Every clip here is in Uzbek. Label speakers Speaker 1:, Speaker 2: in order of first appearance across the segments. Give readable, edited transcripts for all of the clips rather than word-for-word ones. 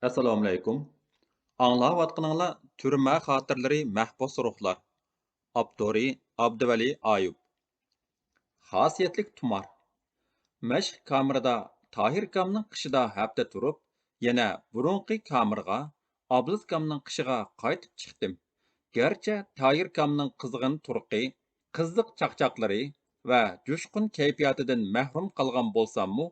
Speaker 1: Assalomu alaykum. Anglayotganinglar Türmə xatirləri Məhbus ruhlar. Abduri Abduvali Ayub. Xasiyetlik tumar. Məşq kamerada Tahir Kamның qışida həftə turub, yana burunqi kamerga Ablis Kamның qışığa qaytıb çıxdım. Gerçi Tahir Kamның qızğın turqi, qızlıq çaqçaqları və coşqun keyfiyyatidan məhrum qalğan bolsammı,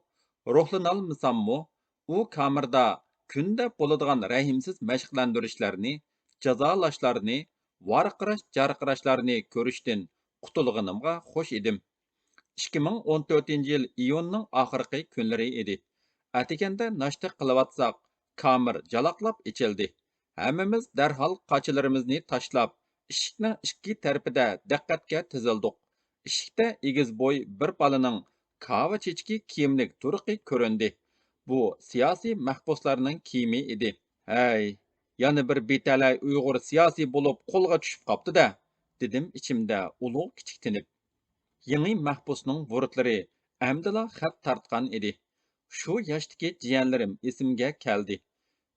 Speaker 1: ruhlanalmasammı, u kamerda күндە bo'ladigan rahimsiz mashqlantirishlarni, jazolashlarni, varqirash jarqirashlarni ko'rishdan qutulganimga xush edim. 2014 yil iyunning oxirgi kunlari edi. Atiganda nashta qilyotsak, kamer jalaqlab ichildi. Hammamiz darhol qochilarimizni tashlab, eshikning ikki tarafida diqqatga tizildik. Eshikda egiz bo'y bir bolaning kava chechki kiyimlik turqi ko'rindi. Bu siyosiy mahbuslarning kiyimi edi. Hey, yana bir betalay Uyg'ur siyosiy bo'lib qo'lga tushib qopti-da, dedim ichimda ulug' kichiktinib. Yeni mahbusning vurtlari amdila xat tartgan edi. Shu yoshdagi jiyanlarim esimga keldi.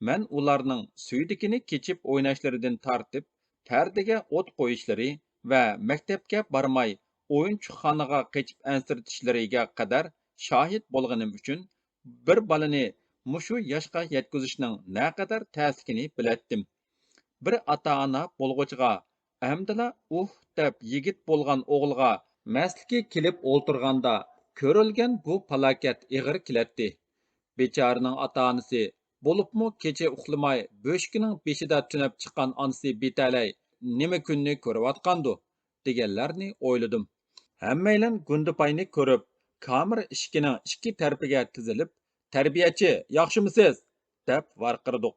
Speaker 1: Men ularning suydikini kechib o'ynashlaridan tartib, pardaga o't qo'yishlari va maktabga bormay o'yinchoqxonaga qochib ansirtishlariga qadar shohid bo'lganim uchun bir bolani mushu yoshga yetkazishning naqadar ta'sirini bilatdim. Bir ota-ona bo'lg'uchiga amdila deb yigit bo'lgan o'g'ilga Мәсліке келіп олтырғанда көрілген бұл палакет иғыр келетті. Бечарының ата-анысы, болыпмы кече ұқлымай бөшкінің бешіда түніп шыққан анысы бетәләй, неме күнні көріп атқанды, дегенлерні ойлыдым. Әммейлін гүндіпайны көріп, камер ішкінің ішкі тәрпіге тізіліп, тәрбиячі, яқшымысыз, деп варқырдық.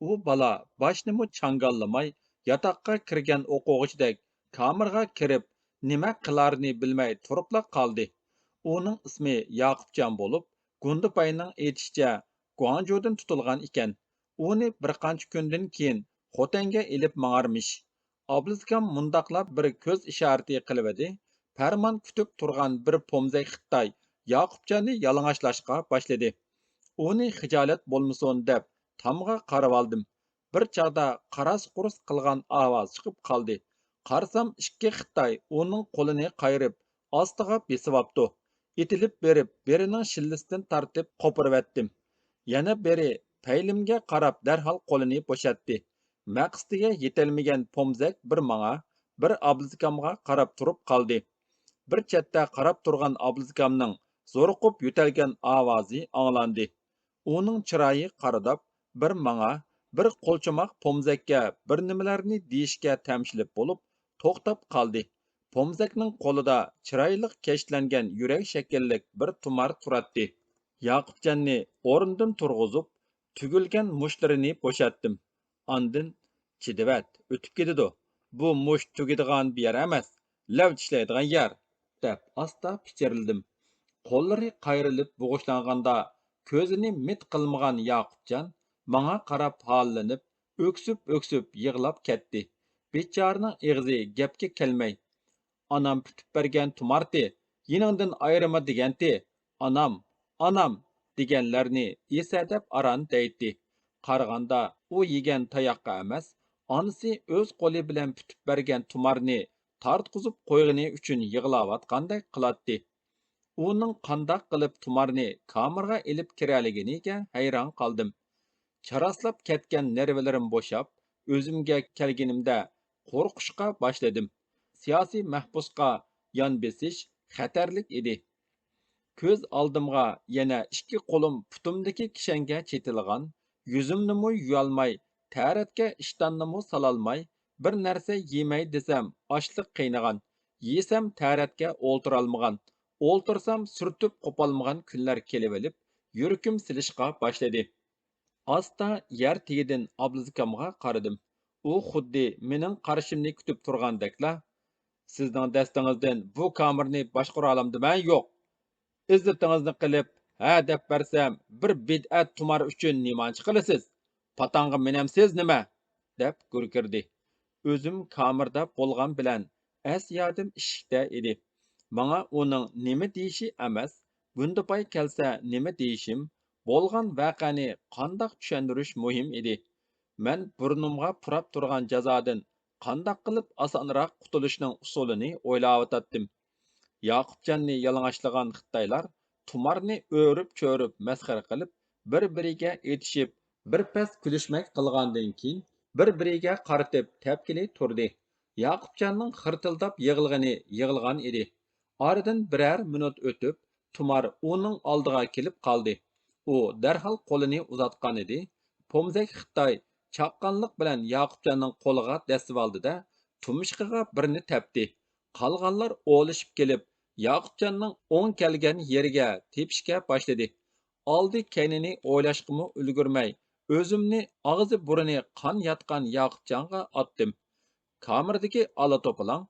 Speaker 1: У бала башнымы чангалламай, ятаққа кірген оқуғычдек, камерға кіріп, nima qilarini bilmay turibla qoldi. Uning ismi Yaqubjon bo'lib, Gundupayning aytishicha Guangzhoudan tutilgan ekan. Uni bir qancha kundan keyin Xotanga elib mang'armish. Oblizkam mundaqlab bir ko'z ishorati qilib edi. Farmon kutib turgan bir pomzak Xitoy Yaqubjonni yalang'ashlashga boshladi. Uni xijolat bo'lmasin deb tomga qarab oldim. Bir chog'da qaras-qurus qilgan ovoz chiqib qoldi. Qarsam ikki Xitoy uning qo'lini qayirib, ostiga besibapti. Itilib berib, berining shillisidan tartib qo'pirvatdim. Yana beri paylimga qarab darhol qo'lini bo'shatdi. Maqsadiga yetolmagan pomzak bir manga, bir Abdulkamga qarab turib qoldi. Bir chetda qarab turgan Abdulkamning zo'riqib yo'talgan ovozi anglandi. Uning chiroyi qaradab, bir manga, bir qo'lchamoq pomzakka bir nimalarni deyishga tamshilib bo'lib, to'xtab qoldi. Pomzakning qo'lida chiroyli kashlangan yurak shakllik bir tumar turatdi. Yaqubjanni o'rnidan turg'izib, tugilgan mushtlarini bo'shatdim. Andin chidivat, o'tib ketadi. Bu musht tugadigan bir yer emas, lav tishlaydigan yer, deb asta pichirildim. Qo'llari qayrilib bo'g'ishlanganda ko'zini mit qilmagan Yaqubjan menga qarab hollanib, o'ksib yig'lab ketdi. Bechoraning og'zi gapga kelmay, "Anam putib bergan tumarti, yiningdan ayrima deganti, anam deganlarni esadab aran deydi. Qaraganda u yegan tayoqqa emas, onasi o'z qo'li bilan putib bergan tumarni tortqizib qo'ygani uchun yig'layotgandek qiladi. Uning qandoq qilib tumarni kamerga ilib kiraliginiga hayron qoldim. Charaslab ketgan nervlarim bo'shab, o'zimga kelganimda qo'rqishga boshladim. Siyosiy mahbusga yon besish xatarlik edi. Ko'z oldimga yana ikki qo'lim putumdagi kishanga chetilgan, yuzimni yuyolmay, taratga ishtonni sololmay, bir narsa yemay desam, ochliq qiynagan, yesam taratga o'ltirolmagan, o'ltirsam surtib qo'polmagan kunlar kelib olib, yurakim silishga boshladi. Asta yer tegidan Abdulkamga qaradim. U xuddi mening qarshimni kutib turgandekla, sizning dastingizdan bu kamerni boshqara olamdiman yo'q. İzzetingizni qilib, ha deb bersam, bir bid'at tumar uchun nimanchi qilasiz? Patanga menamsiz nima? deb gurkirdi. O'zim kamerda bo'lgan bilan as yodim ishikda edi. Menga uning nima deyishi emas, bunda pay kelsa nima deyishim, bo'lgan voqeani qandoq tushundirish muhim edi. Men burnimga purab turgan jazodan qandoq qilib osonroq qutulishning usulini o'ylayotdim. Yaqubjanni yalang'ochlagan Xitoylar tumarni o'rib-cho'rib masxara qilib, bir-biriga etishib, bir pas kulishmak qilgandan keyin bir-biriga qaratib tepkili turdi. Yaqubjanning xirtildab yig'ilgan edi. Oradan birer minut o'tib, tumar uning oldiga kelib qoldi. U darhol qo'lini uzatgan edi. Pomzak Xitoy chaqqanlik bilan Yaqubjanning qo'liga dasib oldi-da, tumshug'iga birini tepdi. Qolganlar o'lishib kelib, Yaqubjanning o'ng kelgan yeriga tepishga boshladi. Oldi keynini o'ylashqimi ulgurmay, o'zimni og'zi burni qon yotgan Yaqubjonga otdim. Kamirdagi ala to'polon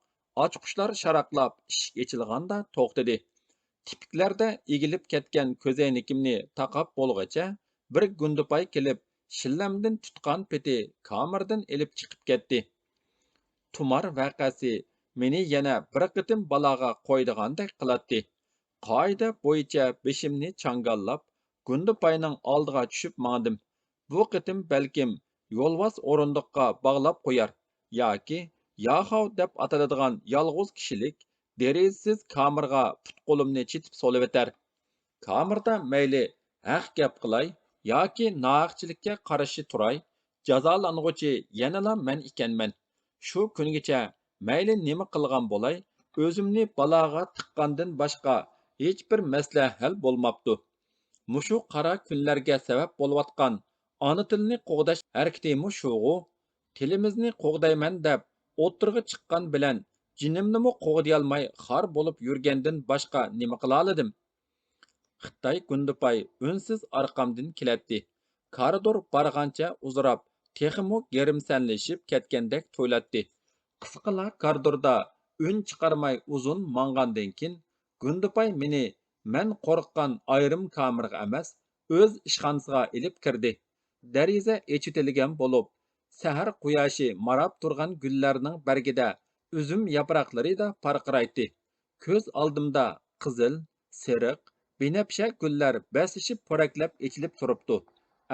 Speaker 1: ochqushlar sharaqlab eshik ochilganda to'xtadi. Tipiklarda egilib ketgan ko'zoynakimni taqab bo'lgacha bir gundupay kelib, shillamdan tutgan peti kamirdan elib chiqib ketdi. Tumar vaqasi meni yana bir qitim baloga qo'ydigandek qiladi. Qoida bo'yicha beshimni changallab, gundupayning oldiga tushib mandim. Bu qitim balkim yo'lvoz o'rindiqqa bog'lab qo'yar yoki Yahov deb ataladigan yolg'iz kishilik derizsiz kamirga put qo'limni chitib solib etar. Kamirda mayli haq gap qilay yoki nohaqchilikka qarshi turay, jazolang'uchi yanala men ekanman. Shu kungacha mayli nima qilgan bo'lay, o'zimni baloga tiqqandan boshqa hech bir masala hal bo'lmabdi. Mushu qara kunlarga sabab bo'layotgan ona tilni qo'g'dash harakatimi shu'u, tilimizni qo'g'dayman deb o'tirg'i chiqqan bilan jinimnimi qo'g'dayolmay xor bo'lib yurgandan boshqa nima qila oldim? Xitoy gundupay unsiz orqamdan keladi. Koridor borgancha uzrab, texmu gerimsanlashib ketgandek to'ylatdi. Qisqala koridorda un chiqarmay uzun mangandan keyin gundupay meni men qo'rqqan ayrim kamirga emas, o'z ishxonasiga ilib kirdi. Dariza echitilgan bo'lib, sahar quyoshi marab turgan gullarning bargida uzum yaproqlarida parqiraydi. Ko'z oldimda qizil, sariq, binafsha gullar basishib po'raklab echilib turibdi.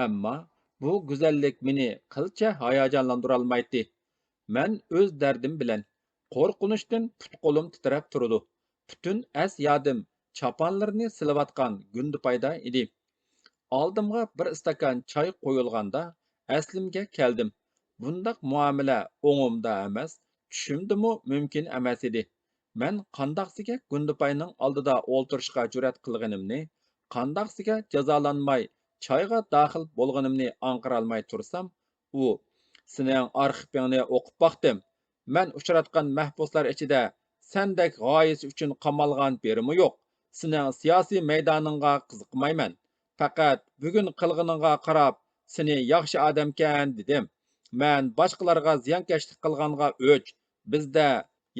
Speaker 1: Ammo bu go'zallik meni qilcha hayajonlantirolmaydi. Men o'z dardim bilan qo'rqinishdan put-qo'lim titrab turdi. Butun as yodim chaponlarni silayotgan gundupayda edi. Oldimga bir stakan choy qo'yilganda aslimga keldim. Bundaq muomala o'ngimda emas, tushimdimi mumkin emas edi. Men qandaqsiga gundupayning oldida o'ltirishga jur'at qilganimni, qandaqsiga jazolanmay choyga daxil bo'lganimni anqirolmay tursam, u "Sening arxivingni o'qib baqdim. Men uchratgan mahbuslar ichida sendek g'oyasi uchun qamalgan birimi yo'q. Sening siyosiy maydoningga qiziqmayman. Faqat bugun qilganingga qarab, seni yaxshi odamkan dedim. Men boshqalarga ziyonkashlik qilganga o'ch. Bizda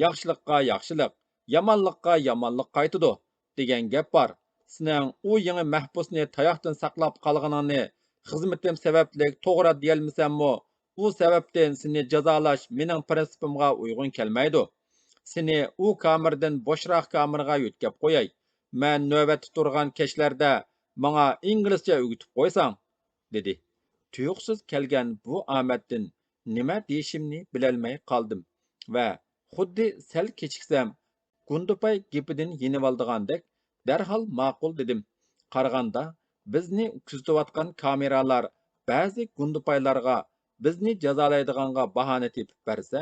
Speaker 1: yaxshilikqa yaxshilik, yomonlikqa yomonlik qaytidi degan gap bor. Sening u yangi mahbusni tayoqdan saqlab qolganingni xizmatim sababli to'g'ri deyolmasammi, u sababdan seni jazolash mening prinsipimga uyg'un kelmaydi. Seni u kamirdan bo'shroq kamirga yo'tkab qo'yay. Men navbatda turgan kechlarda menga inglizcha o'rgatib qo'ysang, dedi. Tuyuqsiz kelgan bu omaddan nima deyishimni bilolmay qoldim va xuddi sal kechiksam, gundupay gapidan yenib oldigandek darhol ma'qul dedim. Qaraganda bizni kuzatayotgan kameralar ba'zi gundupaylarga bizni jazolaydiganga bahona tepib bersa,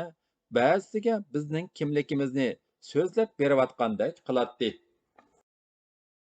Speaker 1: ba'zisiga bizning kimligimizni so'zlab berayotgandek qiladi.